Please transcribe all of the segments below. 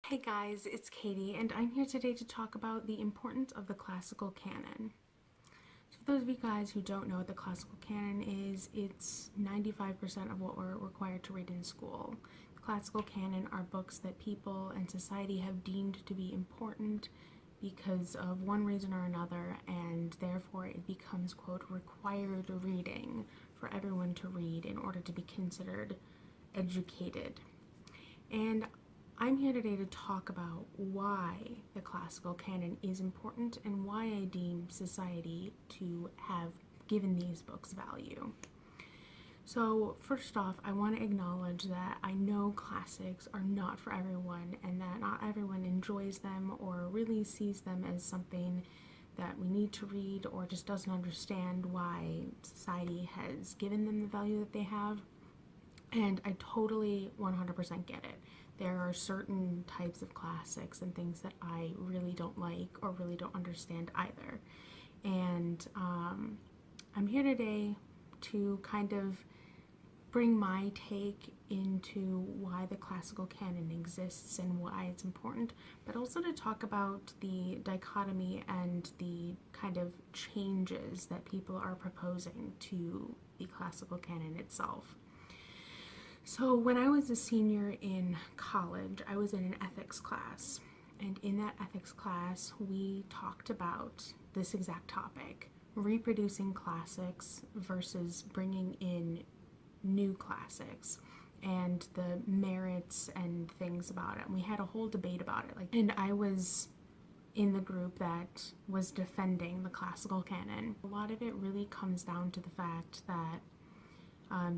Hey guys, it's Katie, and I'm here today to talk about the importance of the classical canon. So for those of you guys who don't know what the classical canon is, it's 95% of what we're required to read in school. The classical canon are books that people and society have deemed to be important because of one reason or another, and therefore it becomes, quote, required reading for everyone to read in order to be considered educated. And I'm here today to talk about why the classical canon is important and why I deem society to have given these books value. So, first off, I want to acknowledge that I know classics are not for everyone and that not everyone enjoys them or really sees them as something that we need to read or just doesn't understand why society has given them the value that they have. And I totally 100% get it. There are certain types of classics and things that I really don't like or really don't understand either. And I'm here today to kind of bring my take into why the classical canon exists and why it's important, but also to talk about the dichotomy and the kind of changes that people are proposing to the classical canon itself. So when I was a senior in college, I was in an ethics class. And in that ethics class, we talked about this exact topic, reproducing classics versus bringing in new classics and the merits and things about it. And we had a whole debate about it. And I was in the group that was defending the classical canon. A lot of it really comes down to the fact that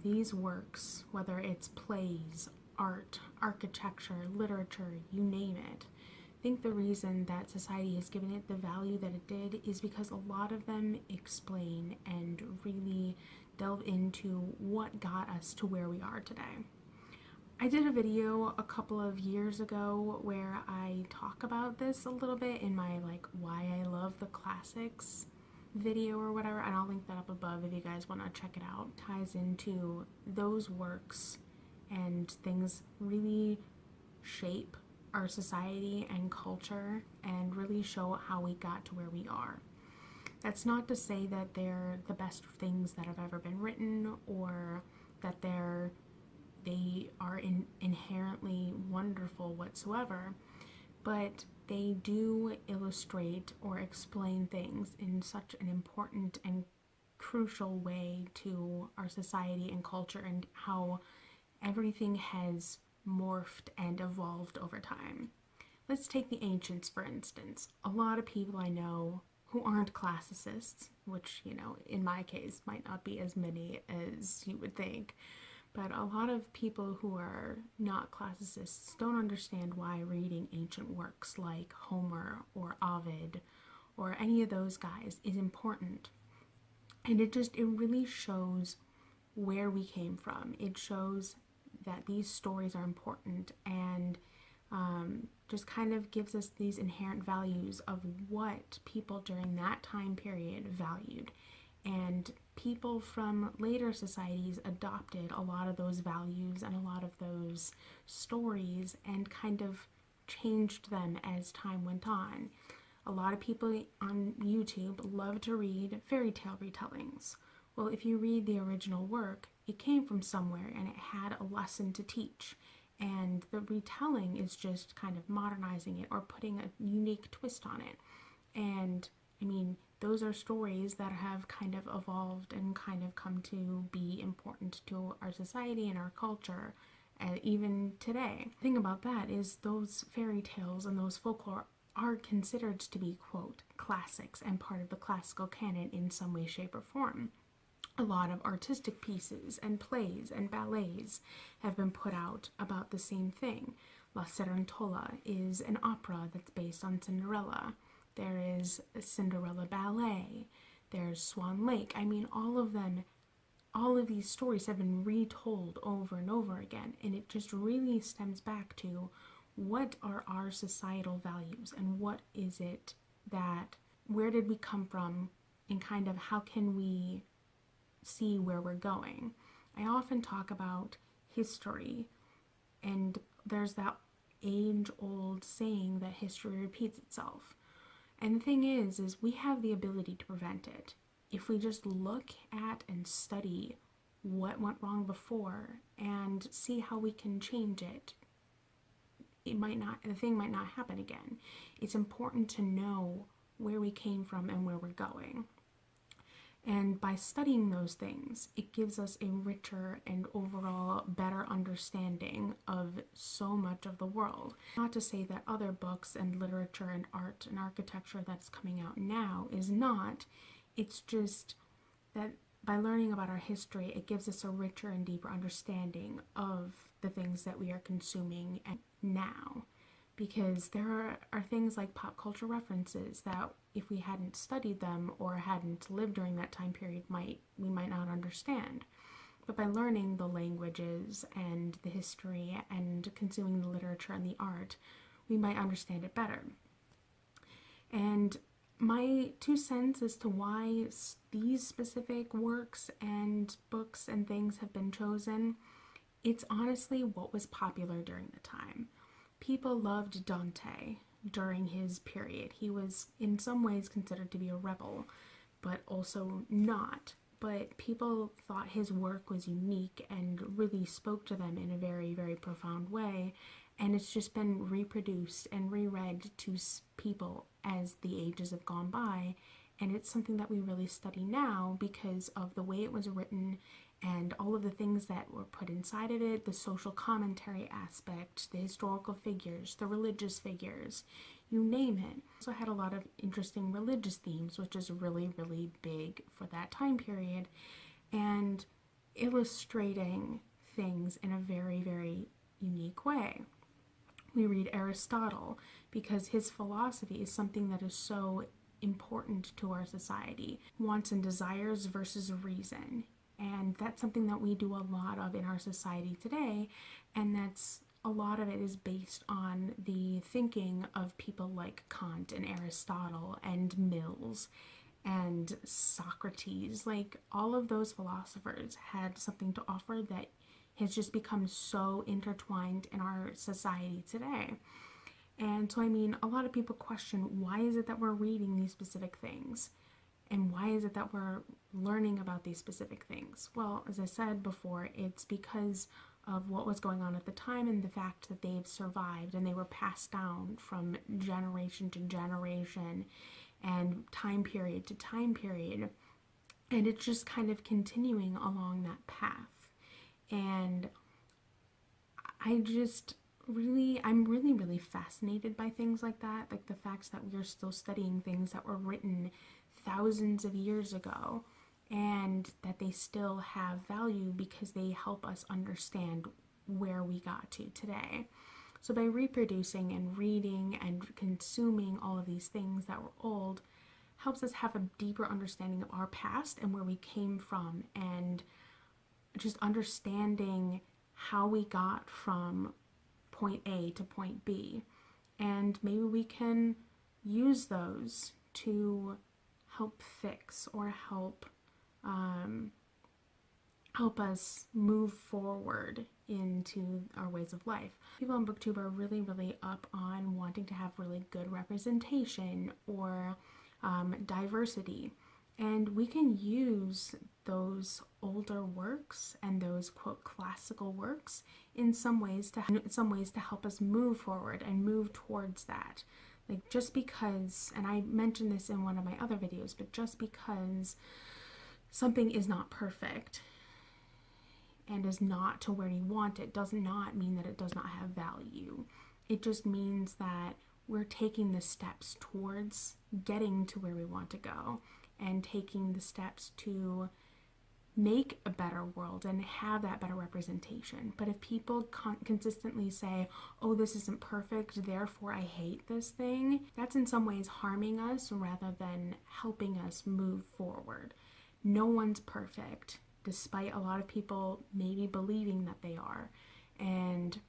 these works, whether it's plays, art, architecture, literature, you name it, I think the reason that society has given it the value that it did is because a lot of them explain and really delve into what got us to where we are today. I did a video a couple of years ago where I talk about this a little bit in my why I love the classics video or whatever, and I'll link that up above if you guys want to check it out. It ties into those works and things really shape our society and culture and really show how we got to where we are. That's not to say that they're the best things that have ever been written or that they are inherently wonderful whatsoever, but they do illustrate or explain things in such an important and crucial way to our society and culture and how everything has morphed and evolved over time. Let's take the ancients, for instance. A lot of people I know who aren't classicists, which, in my case might not be as many as you would think, but a lot of people who are not classicists don't understand why reading ancient works like Homer or Ovid or any of those guys is important. And it really shows where we came from. It shows that these stories are important and just kind of gives us these inherent values of what people during that time period valued. And people from later societies adopted a lot of those values and a lot of those stories and kind of changed them as time went on. A lot of people on YouTube love to read fairy tale retellings. Well, if you read the original work, it came from somewhere and it had a lesson to teach. And the retelling is just kind of modernizing it or putting a unique twist on it. And those are stories that have kind of evolved and kind of come to be important to our society and our culture, even today. The thing about that is those fairy tales and those folklore are considered to be, quote, classics and part of the classical canon in some way, shape, or form. A lot of artistic pieces and plays and ballets have been put out about the same thing. La Cenerentola is an opera that's based on Cinderella. There is a Cinderella ballet. There's Swan Lake. All of these stories have been retold over and over again, and it just really stems back to what are our societal values and what is it where did we come from, and kind of how can we see where we're going. I often talk about history, and there's that age-old saying that history repeats itself. And the thing is we have the ability to prevent it. If we just look at and study what went wrong before and see how we can change it, the thing might not happen again. It's important to know where we came from and where we're going. And by studying those things, it gives us a richer and overall better understanding of so much of the world. Not to say that other books and literature and art and architecture that's coming out now is not. It's just that by learning about our history, it gives us a richer and deeper understanding of the things that we are consuming now. Because there are things like pop culture references that if we hadn't studied them or hadn't lived during that time period, we might not understand. But by learning the languages and the history and consuming the literature and the art, we might understand it better. And my 2 cents as to why these specific works and books and things have been chosen, it's honestly what was popular during the time. People loved Dante during his period. He was in some ways considered to be a rebel, but also not. But people thought his work was unique and really spoke to them in a very, very profound way. And it's just been reproduced and reread to people as the ages have gone by. And it's something that we really study now because of the way it was written and all of the things that were put inside of it, the social commentary aspect, the historical figures, the religious figures, you name it. Also had a lot of interesting religious themes, which is really, really big for that time period, and illustrating things in a very, very unique way. We read Aristotle because his philosophy is something that is so important to our society. Wants and desires versus reason. And that's something that we do a lot of in our society today, and a lot of it is based on the thinking of people like Kant and Aristotle and Mills and Socrates. Like, all of those philosophers had something to offer that has just become so intertwined in our society today. And so, a lot of people question, why is it that we're reading these specific things? And why is it that we're learning about these specific things? Well, as I said before, it's because of what was going on at the time and the fact that they've survived and they were passed down from generation to generation and time period to time period. And it's just kind of continuing along that path. And I'm really, really fascinated by things like that, like the facts that we're still studying things that were written thousands of years ago and that they still have value because they help us understand where we got to today. So by reproducing and reading and consuming all of these things that were old helps us have a deeper understanding of our past and where we came from, and just understanding how we got from point A to point B. And maybe we can use those to help fix or help us move forward into our ways of life. People on BookTube are really, really up on wanting to have really good representation or diversity. And we can use those older works and those, quote, classical works in some ways to help us move forward and move towards that. Like, just because, and I mentioned this in one of my other videos, but just because something is not perfect and is not to where you want it does not mean that it does not have value. It just means that we're taking the steps towards getting to where we want to go and taking the steps to make a better world and have that better representation. But if people consistently say, oh, this isn't perfect, therefore I hate this thing, that's in some ways harming us rather than helping us move forward. No one's perfect, despite a lot of people maybe believing that they are. And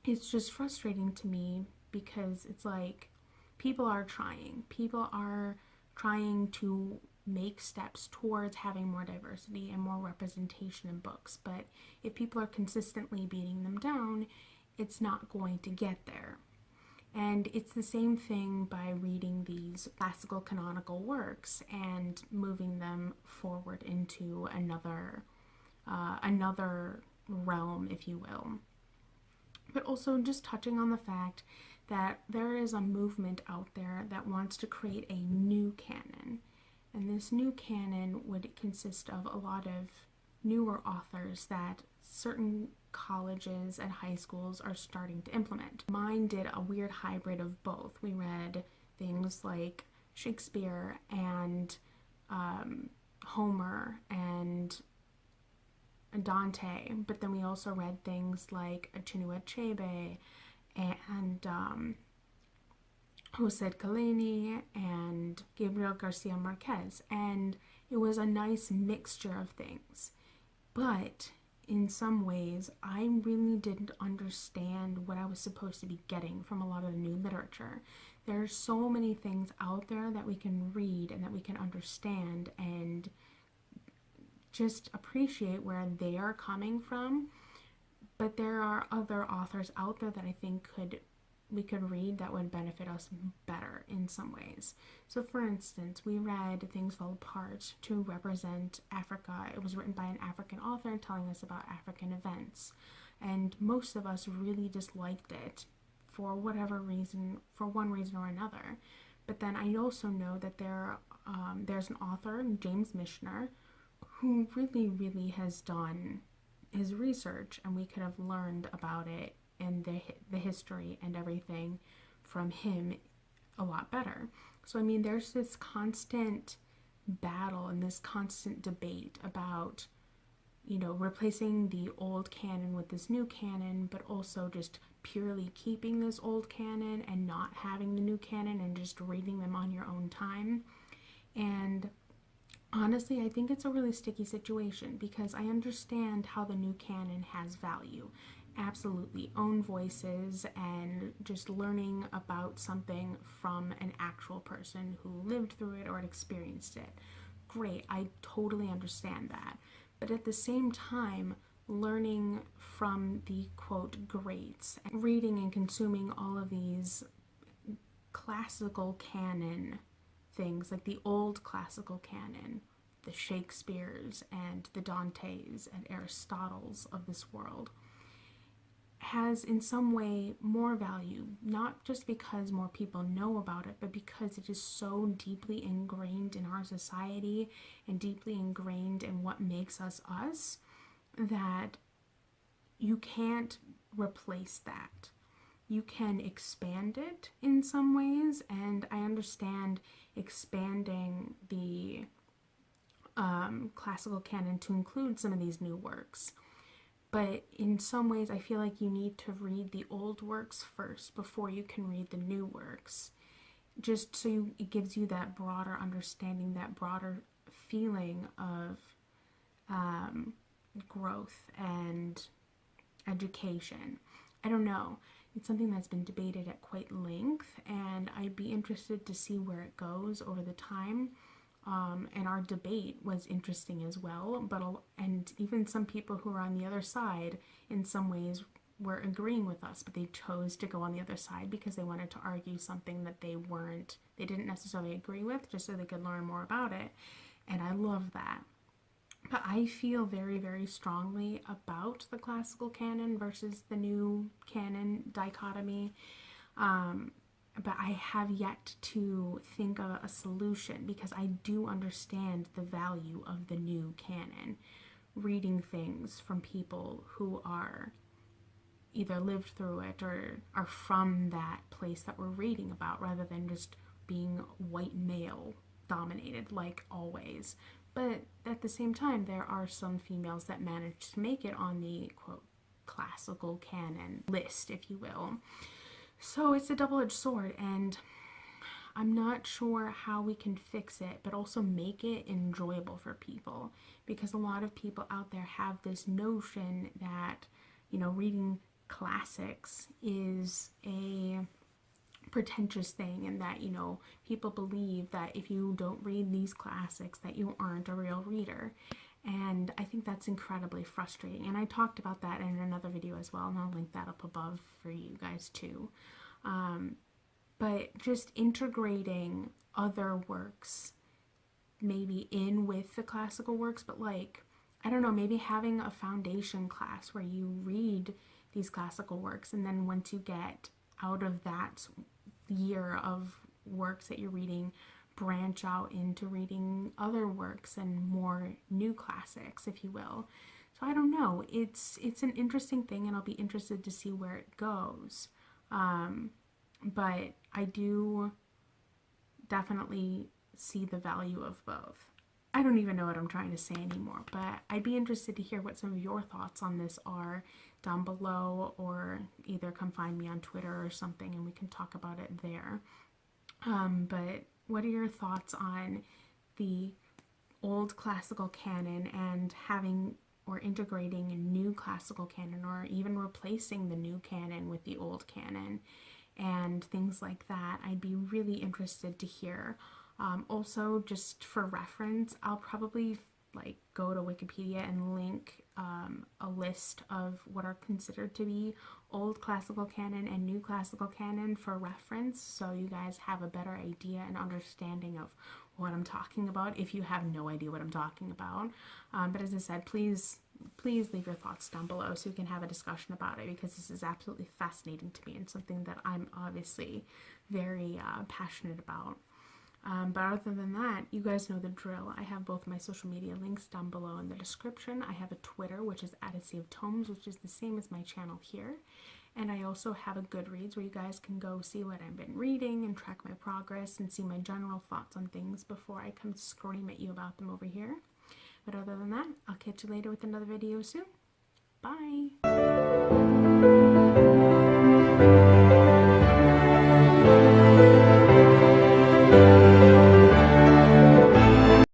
it's just frustrating to me because it's like people are trying to make steps towards having more diversity and more representation in books. But if people are consistently beating them down, it's not going to get there. And it's the same thing by reading these classical canonical works and moving them forward into another realm, if you will. But also just touching on the fact that there is a movement out there that wants to create a new canon. And this new canon would consist of a lot of newer authors that certain colleges and high schools are starting to implement. Mine did a weird hybrid of both. We read things like Shakespeare and Homer and Dante, but then we also read things like Chinua Achebe and Jose Caleni and Gabriel Garcia Marquez, and it was a nice mixture of things. But in some ways, I really didn't understand what I was supposed to be getting from a lot of the new literature. There are so many things out there that we can read and that we can understand and just appreciate where they are coming from. But there are other authors out there that I think we could read that would benefit us better in some ways. So for instance, we read Things Fall Apart to represent Africa. It was written by an African author telling us about African events. And most of us really disliked it for whatever reason, for one reason or another. But then I also know that there's an author, James Michener, who really has done his research, and we could have learned about it and the history and everything from him a lot better. So I mean, there's this constant battle and this constant debate about, you know, replacing the old canon with this new canon, but also just purely keeping this old canon and not having the new canon and just reading them on your own time. And honestly, I think it's a really sticky situation because I understand how the new canon has value. Absolutely, own voices and just learning about something from an actual person who lived through it or had experienced it. Great, I totally understand that. But at the same time, learning from the quote greats, reading and consuming all of these classical canon things, like the old classical canon, the Shakespeares and the Dantes and Aristotles of this world, has in some way more value, not just because more people know about it, but because it is so deeply ingrained in our society and deeply ingrained in what makes us us, that you can't replace that. You can expand it in some ways, and I understand expanding the classical canon to include some of these new works. But in some ways, I feel like you need to read the old works first before you can read the new works. Just so it gives you that broader understanding, that broader feeling of growth and education. I don't know. It's something that's been debated at quite length, and I'd be interested to see where it goes over the time. And our debate was interesting as well, and even some people who are on the other side in some ways were agreeing with us, but they chose to go on the other side because they wanted to argue something that they didn't necessarily agree with, just so they could learn more about it. And I love that. But I feel very, very strongly about the classical canon versus the new canon dichotomy. But I have yet to think of a solution because I do understand the value of the new canon. Reading things from people who are either lived through it or are from that place that we're reading about, rather than just being white male dominated like always. But at the same time, there are some females that manage to make it on the quote classical canon list, if you will. So it's a double-edged sword, and I'm not sure how we can fix it, but also make it enjoyable for people, because a lot of people out there have this notion that, you know, reading classics is a pretentious thing, and that, you know, people believe that if you don't read these classics that you aren't a real reader. And I think that's incredibly frustrating. And I talked about that in another video as well, and I'll link that up above for you guys too. But just integrating other works maybe in with the classical works, but like, I don't know, maybe having a foundation class where you read these classical works, and then once you get out of that year of works that you're reading, branch out into reading other works and more new classics, if you will. So I don't know, it's an interesting thing, and I'll be interested to see where it goes. But I do definitely see the value of both. I don't even know what I'm trying to say anymore, but I'd be interested to hear what some of your thoughts on this are down below, or either come find me on Twitter or something and we can talk about it there. But what are your thoughts on the old classical canon and having or integrating a new classical canon, or even replacing the new canon with the old canon and things like that? I'd be really interested to hear. Also, just for reference, I'll probably like go to Wikipedia and link a list of what are considered to be old classical canon and new classical canon for reference, so you guys have a better idea and understanding of what I'm talking about if you have no idea what I'm talking about. But as I said, please leave your thoughts down below so we can have a discussion about it, because this is absolutely fascinating to me and something that I'm obviously very passionate about. But other than that, you guys know the drill. I have both my social media links down below in the description. I have a Twitter, which is @ASeaofTomes, which is the same as my channel here. And I also have a Goodreads where you guys can go see what I've been reading and track my progress and see my general thoughts on things before I come scream at you about them over here. But other than that, I'll catch you later with another video soon. Bye!